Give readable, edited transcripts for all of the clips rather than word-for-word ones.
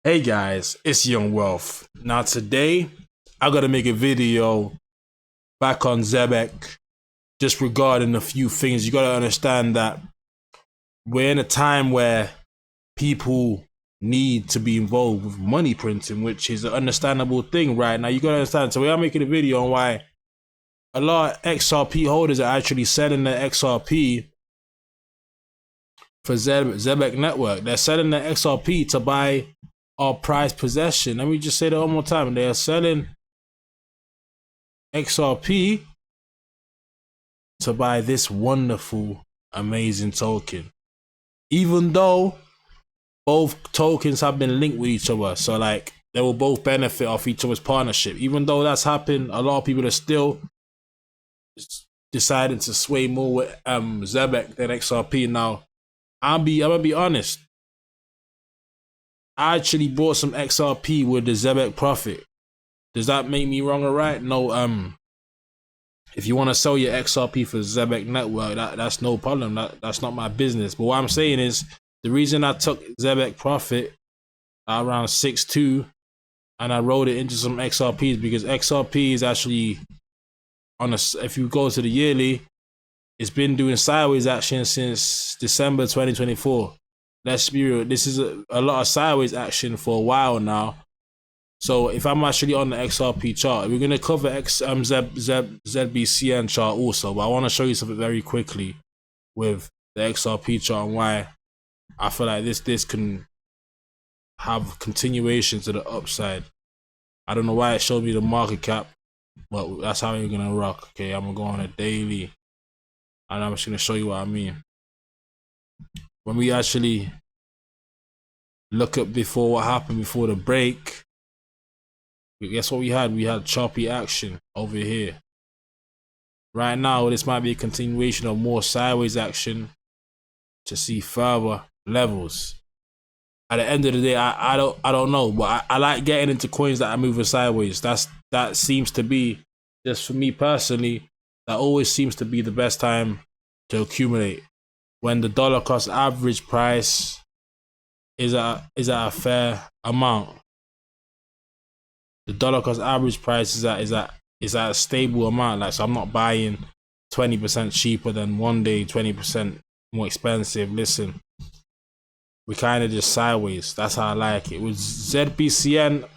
Hey guys, it's Young Wealth. Now today, I gotta make a video back on Zebec just regarding a few things. You gotta understand that we're in a time where people need to be involved with money printing, which is an understandable thing right now. You gotta understand. So we are making a video on why a lot of XRP holders are actually selling their XRP for Zebec network. They're selling their XRP to buy our prized possession. Let me just say that one more time. They are selling XRP to buy this wonderful, amazing token. Even though both tokens have been linked with each other, so like they will both benefit off each other's partnership. Even though that's happened, a lot of people are still deciding to sway more with Zebec than XRP. Now, I'm gonna be honest. I actually bought some XRP with the Zebec profit. Does that make me wrong or right? No. If you want to sell your XRP for Zebec network, that's no problem. That's not my business. But what I'm saying is the reason I took Zebec profit around 6.2 and I rolled it into some XRPs because XRP is actually on a. If you go to the yearly, it's been doing sideways action since December 2024. Let's be real. This is a lot of sideways action for a while now. So if I'm actually on the XRP chart, we're gonna cover Zbcn chart also, but I want to show you something very quickly with the XRP chart and why I feel like this can have continuation to the upside. I don't know why it showed me the market cap, but that's how you're gonna rock. Okay, I'm gonna go on a daily, and I'm just gonna show you what I mean. When we actually look at before what happened before the break. Guess what we had? We had choppy action over here. Right now, this might be a continuation of more sideways action to see further levels. At the end of the day, I don't know, but I like getting into coins that are moving sideways. That seems to be, just for me personally, that always seems to be the best time to accumulate. When the dollar cost average price is at a fair amount. The dollar cost average price is at a stable amount. Like, so I'm not buying 20% cheaper than one day, 20% more expensive. Listen, we kind of just sideways. That's how I like it. With Zbcn,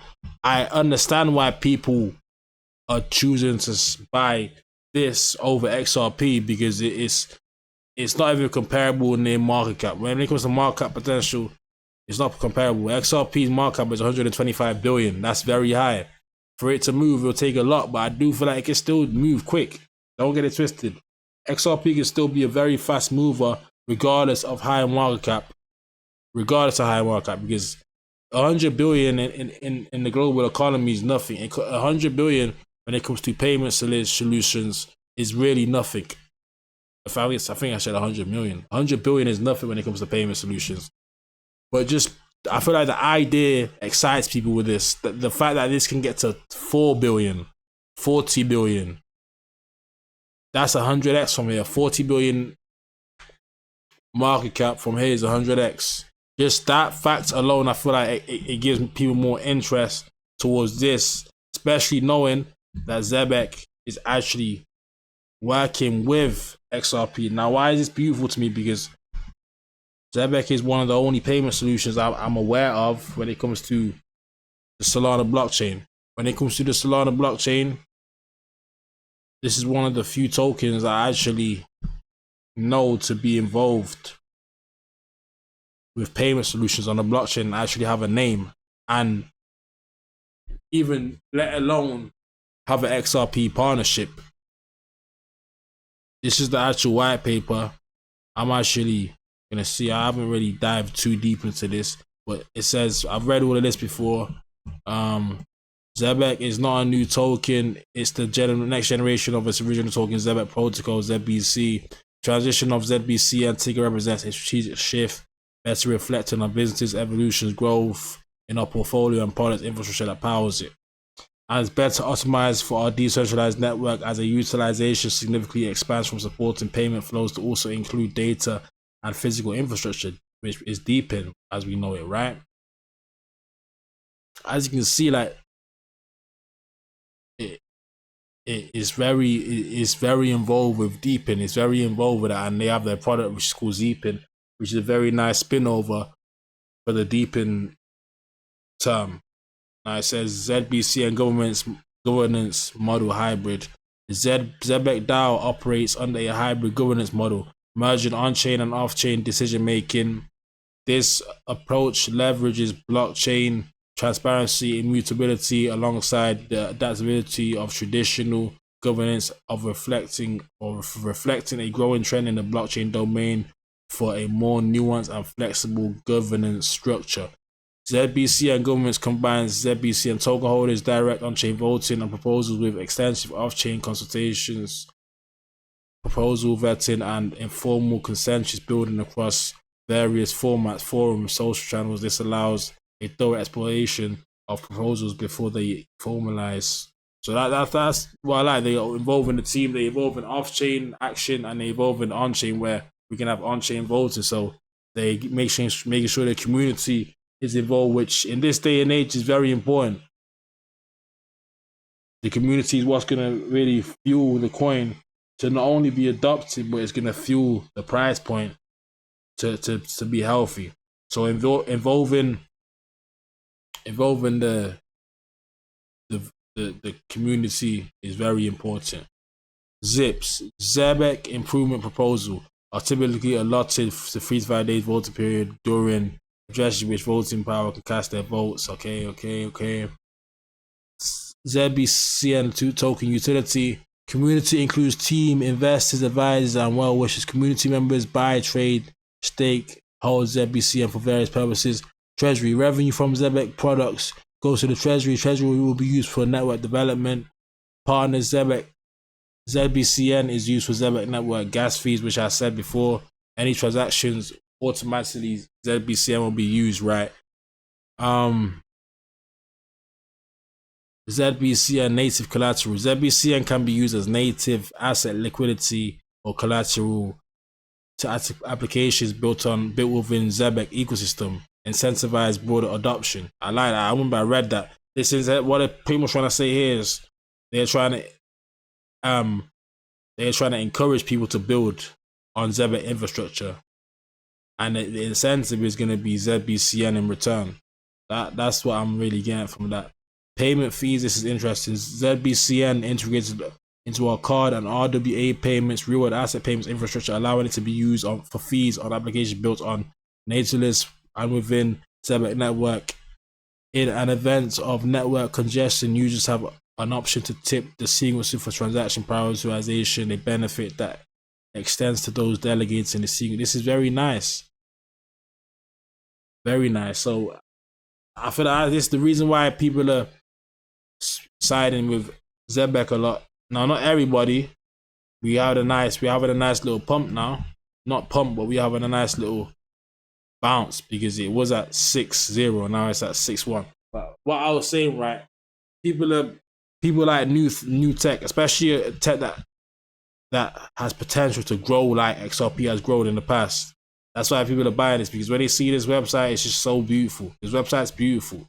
I understand why people are choosing to buy this over XRP because it's not even comparable in their market cap. When it comes to market cap potential, it's not comparable. XRP's market cap is 125 billion. That's very high. For it to move, it'll take a lot, but I do feel like it can still move quick. Don't get it twisted. XRP can still be a very fast mover, regardless of high market cap. Regardless of high market cap, because 100 billion in the global economy is nothing. 100 billion when it comes to payment solutions is really nothing. I think I said 100 million. 100 billion is nothing when it comes to payment solutions. But just, I feel like the idea excites people with this. The fact that this can get to 4 billion, 40 billion, that's 100x from here. 40 billion market cap from here is 100x. Just that fact alone, I feel like it gives people more interest towards this, especially knowing that Zebec is actually working with XRP. Now, why is this beautiful to me? Because Zebec is one of the only payment solutions I'm aware of when it comes to the Solana blockchain. When it comes to the Solana blockchain, this is one of the few tokens I actually know to be involved with payment solutions on the blockchain and actually have a name, and even let alone have an XRP partnership. This is the actual white paper. I'm actually gonna see. I haven't really dived too deep into this, but it says, I've read all of this before. Zebec is not a new token. It's the next generation of its original token, Zebec Protocol, ZBC. Transition of Zbcn ticker represents a strategic shift, better reflecting on business evolution's growth in our portfolio and product infrastructure that powers it. And it's better optimized for our decentralized network as a utilization significantly expands from supporting payment flows to also include data and physical infrastructure, which is deepened as we know it, right? as you can see, like it, it's very involved with Deepin. It's very involved with that, and they have their product which is called Zeepin, which is a very nice spin over for the Deepin term. Now it says Zbcn governance model hybrid. Zebec DAO operates under a hybrid governance model, merging on-chain and off-chain decision making. This approach leverages blockchain transparency, immutability, alongside the adaptability of traditional governance of reflecting a growing trend in the blockchain domain for a more nuanced and flexible governance structure. Zbcn governance combines Zbcn token holders, direct on-chain voting, and proposals with extensive off-chain consultations, proposal vetting, and informal consensus building across various formats, forums, social channels. This allows a thorough exploration of proposals before they formalize. So that's what I like. They involve in the team, they involve in off-chain action, and they involve in on-chain where we can have on-chain voting. So they making sure the community is involved, which in this day and age is very important. The community is what's going to really fuel the coin to not only be adopted, but it's going to fuel the price point to be healthy. So involving the community is very important. Zips, Zebec improvement proposal are typically allotted to 3 to 5 days voting period during addresses which voting power can cast their votes. Okay. Zbcn token utility. Community includes team, investors, advisors, and well wishers. Community members buy, trade, stake, hold Zbcn for various purposes. Treasury revenue from Zebec products goes to the treasury. Treasury will be used for network development. Partners Zbcn is used for Zebec network gas fees, which I said before. Any transactions automatically Zbcn will be used, right? Zbcn native collateral. Zbcn can be used as native asset liquidity or collateral to applications built within Zebec ecosystem, incentivize broader adoption. I like that. I remember I read that. This is what they're pretty much trying to say here is they're trying to encourage people to build on Zebec infrastructure, and the incentive is going to be Zbcn in return. That's what I'm really getting from that. Payment fees, this is interesting. Zbcn integrated into our card and RWA payments, real world asset payments infrastructure, allowing it to be used for fees on applications built on natively and within Zebec network. In an event of network congestion, users have an option to tip the sequencing for transaction prioritization, a benefit that extends to those delegates in the sequence. This is very nice. Very nice. So I feel like this is the reason why people are siding with Zebec a lot. Now, not everybody. We have a nice little pump now. Not pump, but we have a nice little bounce because it was at 6-0, now it's at 6-1. But what I was saying, right? People like new tech, especially a tech that has potential to grow like XRP has grown in the past. That's why people are buying this, because when they see this website, it's just so beautiful. This website's beautiful.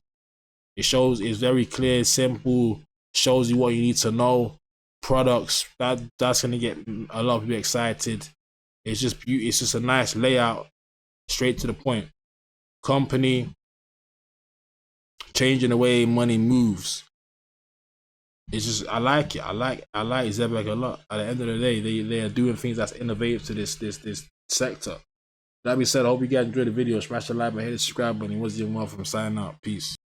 It's very clear, simple, shows you what you need to know. Products, that's gonna get a lot of people excited. It's just a nice layout, straight to the point. Company changing the way money moves. It's just, I like it. I like Zebec a lot. At the end of the day, they are doing things that's innovative to this sector. That being said, I hope you guys enjoyed the video. Smash the like button, hit the subscribe button. It was your mom from signing out. Peace.